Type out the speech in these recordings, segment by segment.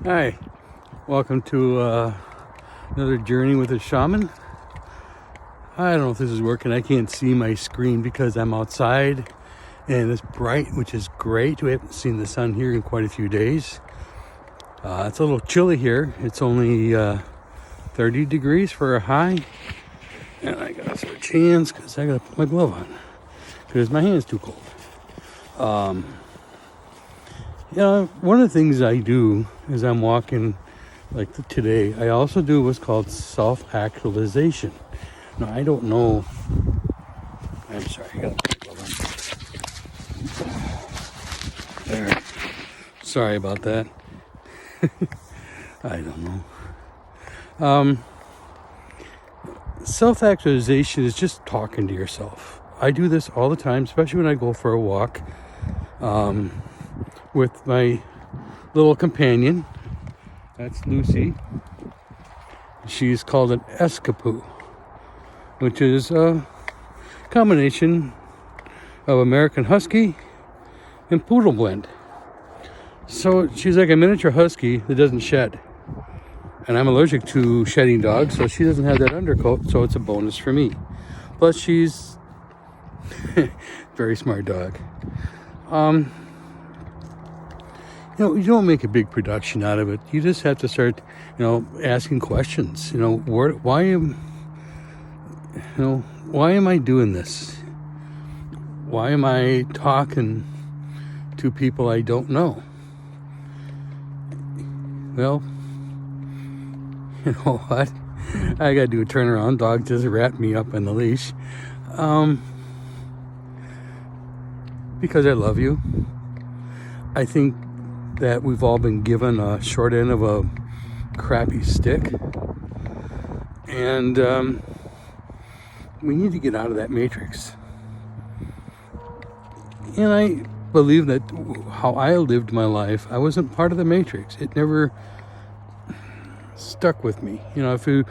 Hi, welcome to another journey with a shaman. I don't know if this is working. I can't see my screen because I'm outside and it's bright, which is great. We haven't seen the sun here in quite a few days. It's a little chilly here. It's only 30 degrees for a high. And I gotta switch hands because I gotta put my glove on because my hand's too cold. One of the things I do is I'm walking like today. I also do what's called self-actualization. Now, I don't know. I'm sorry, I got to put my glove on. There. Sorry about that. I don't know. Self-actualization is just talking to yourself. I do this all the time, especially when I go for a walk. With my little companion. That's Lucy. She's called an escapoo, which is a combination of American Husky and Poodle blend. So she's like a miniature husky that doesn't shed. And I'm allergic to shedding dogs, so she doesn't have that undercoat, so it's a bonus for me. Plus she's very smart dog. You don't make a big production out of it. You just have to start, asking questions. Why am I doing this? Why am I talking to people I don't know? Well, you know what? I gotta do a turnaround. Dog just wrapped me up on the leash. Because I love you. I think that we've all been given a short end of a crappy stick, and we need to get out of that matrix. And I believe that how I lived my life, I wasn't part of the matrix. It never stuck with me. If you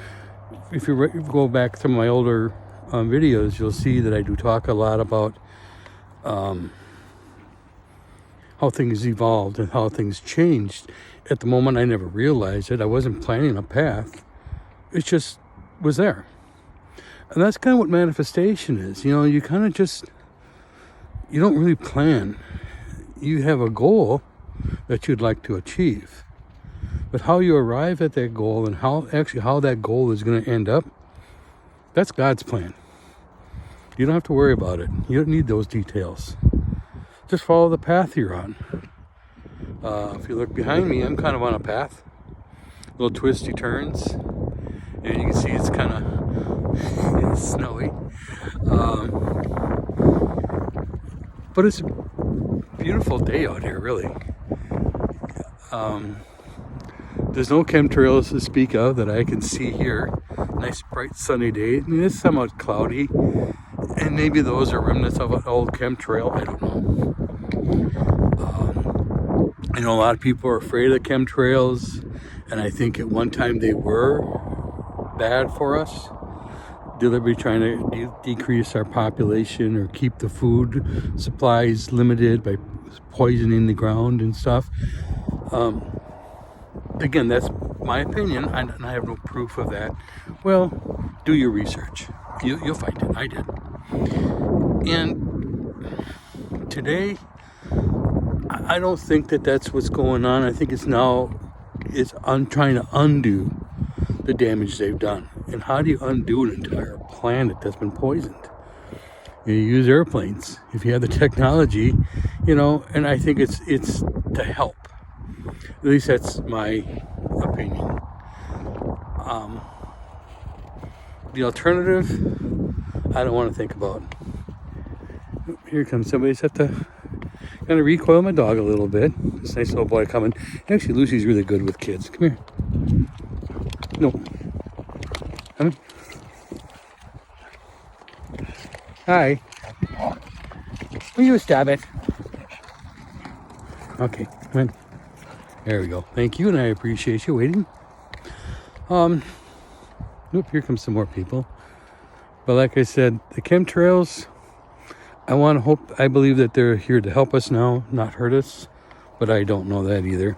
go back to my older videos, you'll see that I do talk a lot about how things evolved and how things changed. At the moment, I never realized it. I wasn't planning a path. It just was there. And that's kind of what manifestation is. You kind of just, you don't really plan. You have a goal that you'd like to achieve. But how you arrive at that goal and how that goal is going to end up, that's God's plan. You don't have to worry about it. You don't need those details. Just follow the path you're on. If you look behind me, I'm kind of on a path. Little twisty turns. And you can see it's kind of snowy. But it's a beautiful day out here, really. There's no chemtrails to speak of that I can see here. Nice bright sunny day. I mean, it's somewhat cloudy. And maybe those are remnants of an old chemtrail. I don't know. I know a lot of people are afraid of chemtrails, and I think at one time they were bad for us, deliberately trying to decrease our population or keep the food supplies limited by poisoning the ground and stuff. Again, that's my opinion, and I have no proof of that. Well, do your research. You'll find it. I did. And today, I don't think that that's what's going on. I think it's trying to undo the damage they've done. And how do you undo an entire planet that's been poisoned? You use airplanes if you have the technology, and I think it's to help. At least that's my opinion. The alternative, I don't want to think about. Here comes somebody. Just have to kind of recoil my dog a little bit. This nice little boy coming. Actually, Lucy's really good with kids. Come here. No. Come here. Hi. Will you stop it? Okay, come in. There we go. Thank you, and I appreciate you waiting. Here comes some more people. But like I said, the chemtrails, I believe that they're here to help us now, not hurt us. But I don't know that either.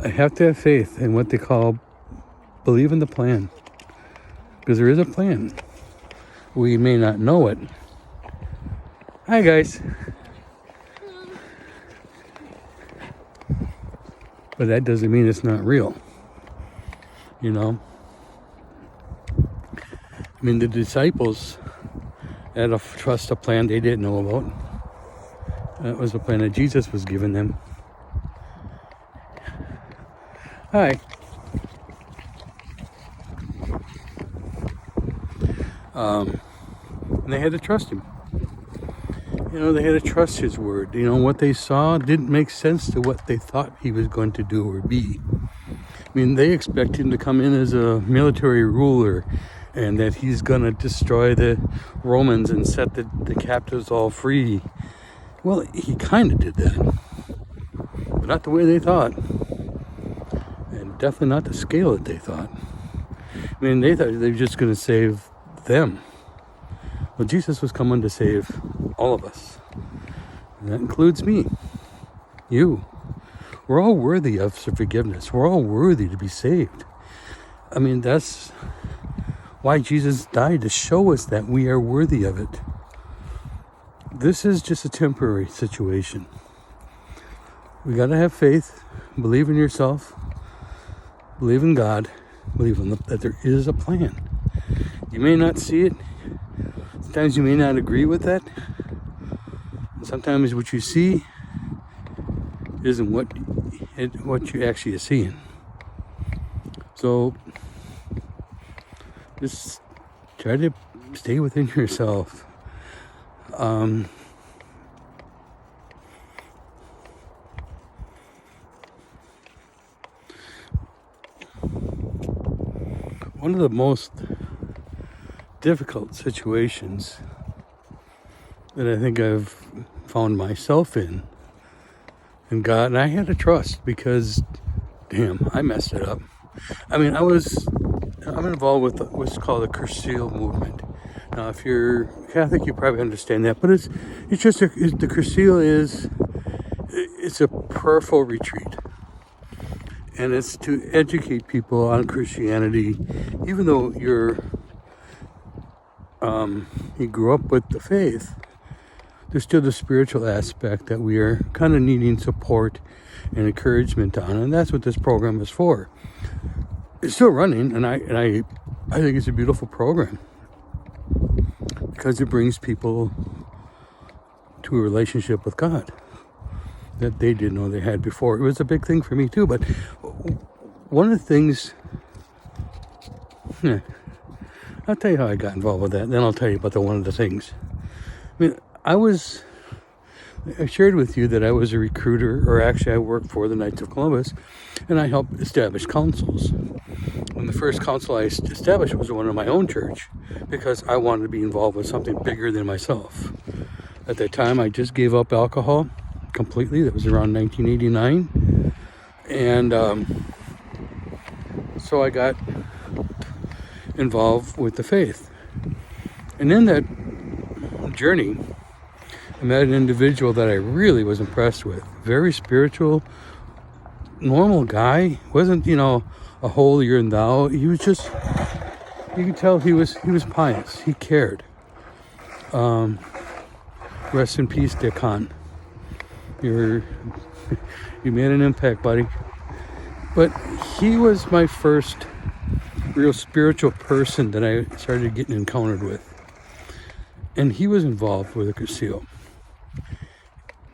I have to have faith in what they call believe in the plan. Because there is a plan. We may not know it. Hi, guys. But that doesn't mean it's not real. You know? I mean, the disciples had a trust a plan they didn't know about. That was a plan that Jesus was giving them. Hi. And they had to trust him. You know, they had to trust his word. You know, what they saw didn't make sense to what they thought he was going to do or be. I mean, they expect him to come in as a military ruler and that he's going to destroy the Romans and set the captives all free. Well, he kind of did that. But not the way they thought. And definitely not the scale that they thought. I mean, they thought they were just going to save them. Well, Jesus was coming to save all of us. And that includes me. You. We're all worthy of forgiveness. We're all worthy to be saved. I mean, that's why Jesus died, to show us that we are worthy of it. This is just a temporary situation. We got to have faith, believe in yourself, believe in God, believe in that there is a plan. You may not see it. Sometimes you may not agree with that. And sometimes what you see isn't what you actually are seeing. So just try to stay within yourself. One of the most difficult situations that I think I've found myself in, and God, and I had to trust because, damn, I messed it up. I mean, I'm involved with what's called the Cursil movement. Now, if you're Catholic, you probably understand that, but it's just the Cursil it's a prayerful retreat, and it's to educate people on Christianity, even though you grew up with the faith. There's still the spiritual aspect that we are kind of needing support and encouragement on, and that's what this program is for. It's still running, and I think it's a beautiful program because it brings people to a relationship with God that they didn't know they had before. It was a big thing for me too, but one of the things, I'll tell you how I got involved with that, and then I'll tell you about one of the things. I mean, I shared with you that I was a recruiter, or actually I worked for the Knights of Columbus, and I helped establish councils. And the first council I established was one of my own church, because I wanted to be involved with something bigger than myself. At that time, I just gave up alcohol completely. That was around 1989. And so I got involved with the faith. And in that journey, I met an individual that I really was impressed with. Very spiritual, normal guy. Wasn't, a holier than thou. He was just, you could tell he was pious. He cared. Rest in peace, Dick Hahn. You made an impact, buddy. But he was my first real spiritual person that I started getting encountered with. And he was involved with a Cursil.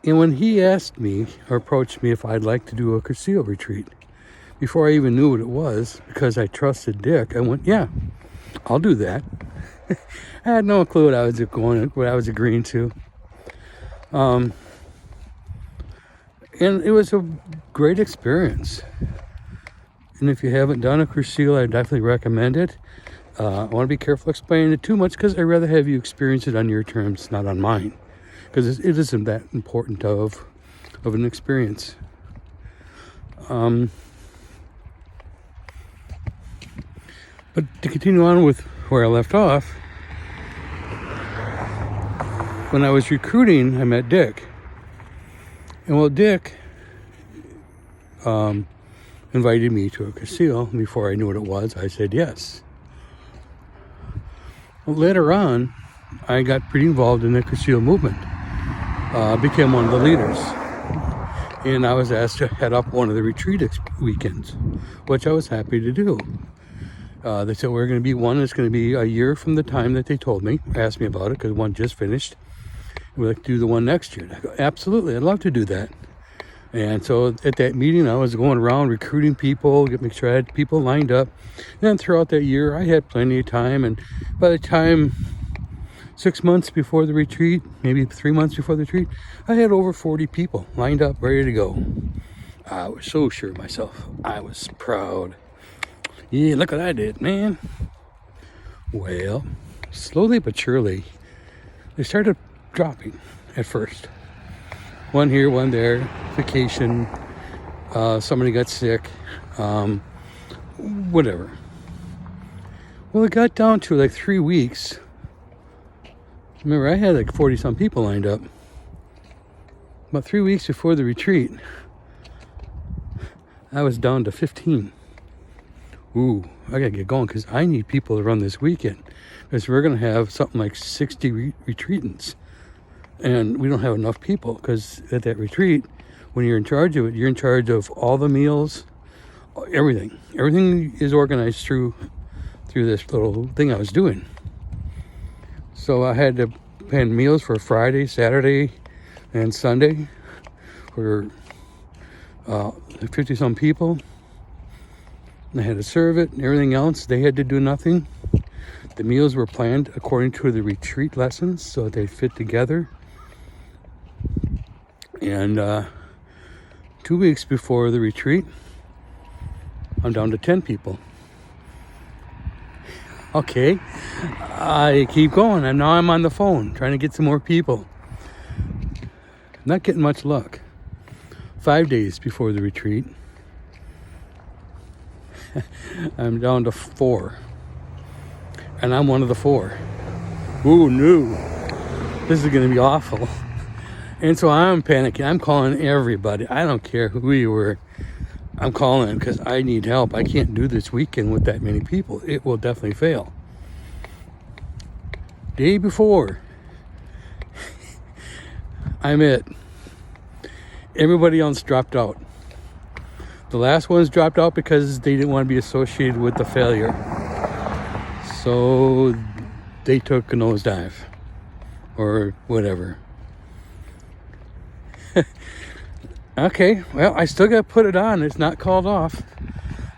And when he asked me or approached me if I'd like to do a Cursil retreat, before I even knew what it was, because I trusted Dick, I went, yeah, I'll do that. I had no clue what I was agreeing to. And it was a great experience. And if you haven't done a Cursil, I definitely recommend it. I want to be careful explaining it too much because I'd rather have you experience it on your terms, not on mine. Because it isn't that important of an experience. But to continue on with where I left off, when I was recruiting, I met Dick. And well, Dick invited me to a casino. Before I knew what it was, I said yes. Well, later on, I got pretty involved in the casino movement. Became one of the leaders. And I was asked to head up one of the retreat weekends, which I was happy to do. They said we're going to be one. It's going to be a year from the time that they told me, asked me about it, because one just finished. We'd like to do the one next year. And I go, absolutely, I'd love to do that. And so at that meeting, I was going around recruiting people, make sure I had people lined up. And then throughout that year, I had plenty of time. And by the time 6 months before the retreat, maybe 3 months before the retreat, I had over 40 people lined up, ready to go. I was so sure of myself. I was proud. Yeah, look what I did, man. Well, slowly but surely, they started dropping at first. One here, one there, vacation, somebody got sick, whatever. Well, it got down to like 3 weeks. Remember, I had like 40-some people lined up. About 3 weeks before the retreat, I was down to 15. Ooh, I gotta get going because I need people to run this weekend. Because we're gonna have something like 60 retreatants. And we don't have enough people because at that retreat, when you're in charge of it, you're in charge of all the meals, everything. Everything is organized through this little thing I was doing. So I had to plan meals for Friday, Saturday, and Sunday for 50-some people. And I had to serve it and everything else. They had to do nothing. The meals were planned according to the retreat lessons so they fit together. And 2 weeks before the retreat, I'm down to 10 people. Okay, I keep going, and now I'm on the phone trying to get some more people. Not getting much luck. 5 days before the retreat, I'm down to 4. And I'm one of the 4. Ooh, no. This is going to be awful. And so I'm panicking. I'm calling everybody. I don't care who you were. I'm calling because I need help. I can't do this weekend with that many people. It will definitely fail. Day before, I'm it. Everybody else dropped out. The last ones dropped out because they didn't want to be associated with the failure. So they took a nosedive or whatever. Okay, well, I still got to put it on. It's not called off.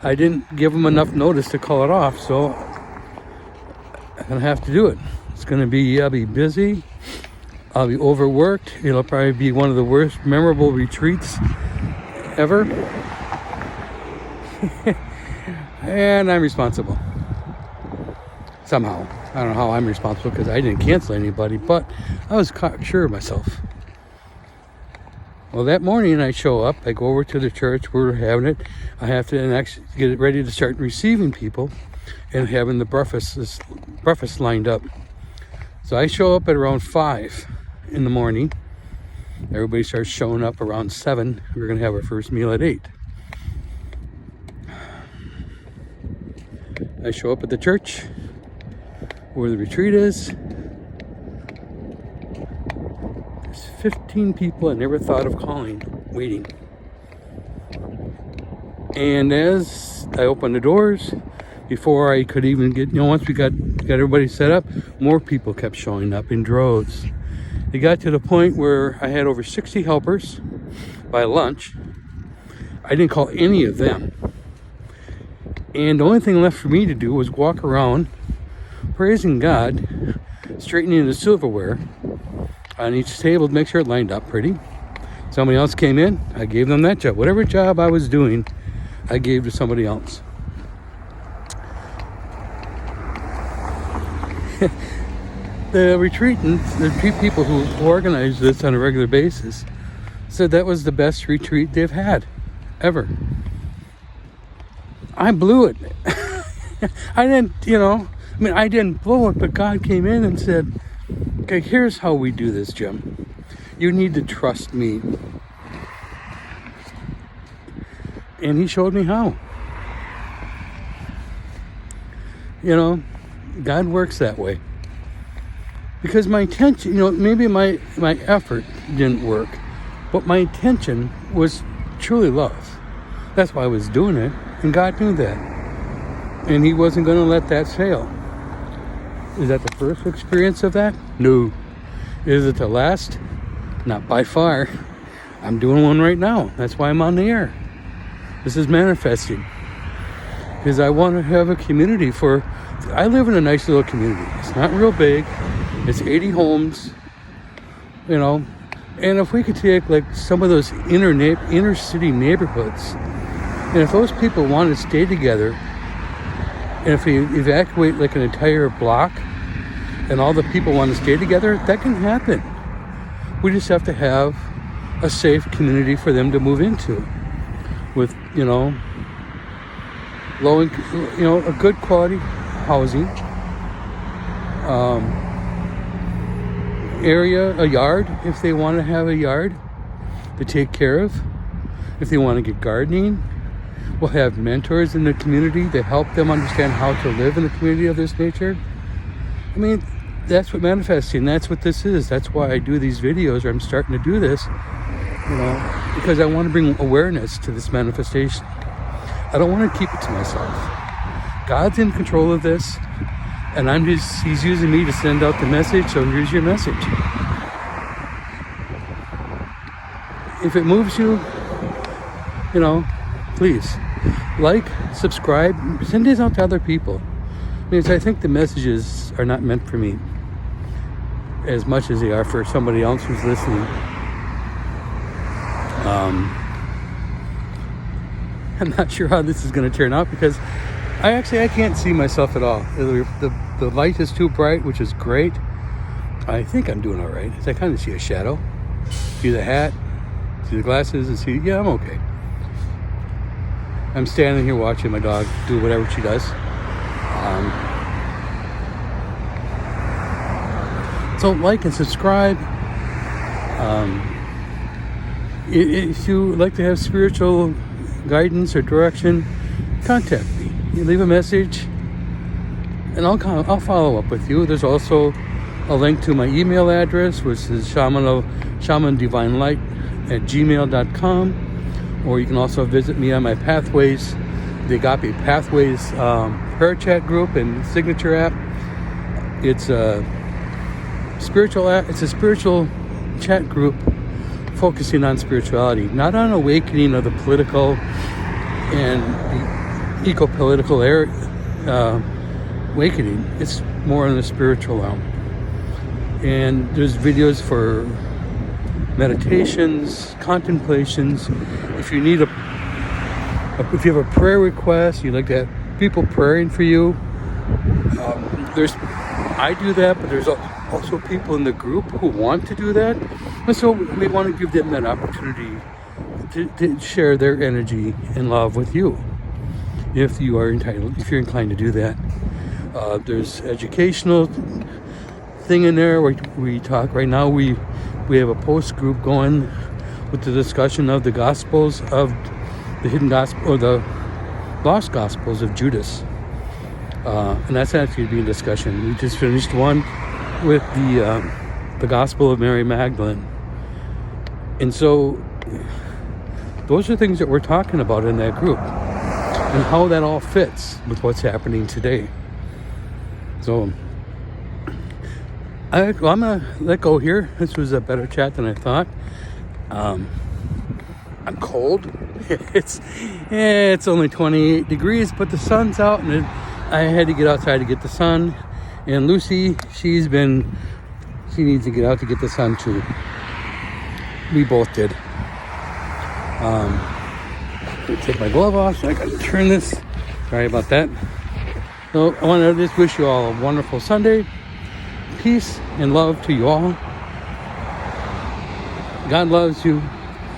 I didn't give them enough notice to call it off, so I'm going to have to do it. It's going to be, I'll be busy. I'll be overworked. It'll probably be one of the worst memorable retreats ever. And I'm responsible. Somehow. I don't know how I'm responsible because I didn't cancel anybody, but I was sure of myself. Well, that morning I show up, I go over to the church, we're having it. I have to actually get it ready to start receiving people and having the breakfast lined up. So I show up at around 5 in the morning. Everybody starts showing up around 7. We're going to have our first meal at 8. I show up at the church where the retreat is. 15 people I never thought of calling, waiting. And as I opened the doors, before I could even get, once we got everybody set up, more people kept showing up in droves. It got to the point where I had over 60 helpers by lunch. I didn't call any of them. And the only thing left for me to do was walk around, praising God, straightening the silverware on each table to make sure it lined up pretty. Somebody else came in, I gave them that job. Whatever job I was doing, I gave to somebody else. The retreatants, the people who organized this on a regular basis, said that was the best retreat they've had ever. I blew it. I didn't blow it, but God came in and said, okay, here's how we do this, Jim. You need to trust me. And he showed me how. You know, God works that way. Because my intention, maybe my effort didn't work, but my intention was truly love. That's why I was doing it, and God knew that. And he wasn't going to let that fail. Is that the first experience of that? No. Is it the last? Not by far. I'm doing one right now. That's why I'm on the air. This is manifesting. Because I want to have a community I live in a nice little community. It's not real big. It's 80 homes, and if we could take like some of those inner city neighborhoods, and if those people want to stay together, and if we evacuate like an entire block, and all the people want to stay together, that can happen. We just have to have a safe community for them to move into, with low, a good quality housing. Area, a yard, if they want to have a yard to take care of. If they want to get gardening, we'll have mentors in the community to help them understand how to live in a community of this nature. I mean, that's what manifesting, that's what this is. That's why I do these videos, or I'm starting to do this, because I want to bring awareness to this manifestation. I don't want to keep it to myself. God's in control of this. And he's using me to send out the message, so here's your message. If it moves you, please like, subscribe, send these out to other people. Because I think the messages are not meant for me as much as they are for somebody else who's listening. I'm not sure how this is going to turn out, because I can't see myself at all. The light is too bright, which is great. I think I'm doing all right. I kind of see a shadow. See the hat, see the glasses, and I'm okay. I'm standing here watching my dog do whatever she does. So like and subscribe. If you like to have spiritual guidance or direction, contact me. You leave a message, and I'll follow up with you. There's also a link to my email address, which is shamandivinelight@gmail.com, or you can also visit me on my Pathways, the Agape Pathways prayer chat group and signature app. It's a spiritual app. It's a spiritual chat group focusing on spirituality, not on awakening of the political and the eco-political awakening. It's more in the spiritual realm. And there's videos for meditations, contemplations. If you need if you have a prayer request, you'd like to have people praying for you, I do that, but there's also people in the group who want to do that, and so we want to give them that opportunity to share their energy and love with you, if you're inclined to do that. There's educational thing in there where we talk. Right now we have a post group going with the discussion of the Gospels of the hidden gospel, or the lost Gospels of Judas, and that's actually being discussion. We just finished one with the Gospel of Mary Magdalene, and so those are things that we're talking about in that group, and how that all fits with what's happening today. So I'm gonna let go here. This was a better chat than I thought. I'm cold. It's only 28 degrees, but the sun's out, and I had to get outside to get the sun. And Lucy, she needs to get out to get the sun too. We both did. Take my glove off so I can turn this. Sorry about that. So I want to just wish you all a wonderful Sunday. Peace and love to you all. God loves you.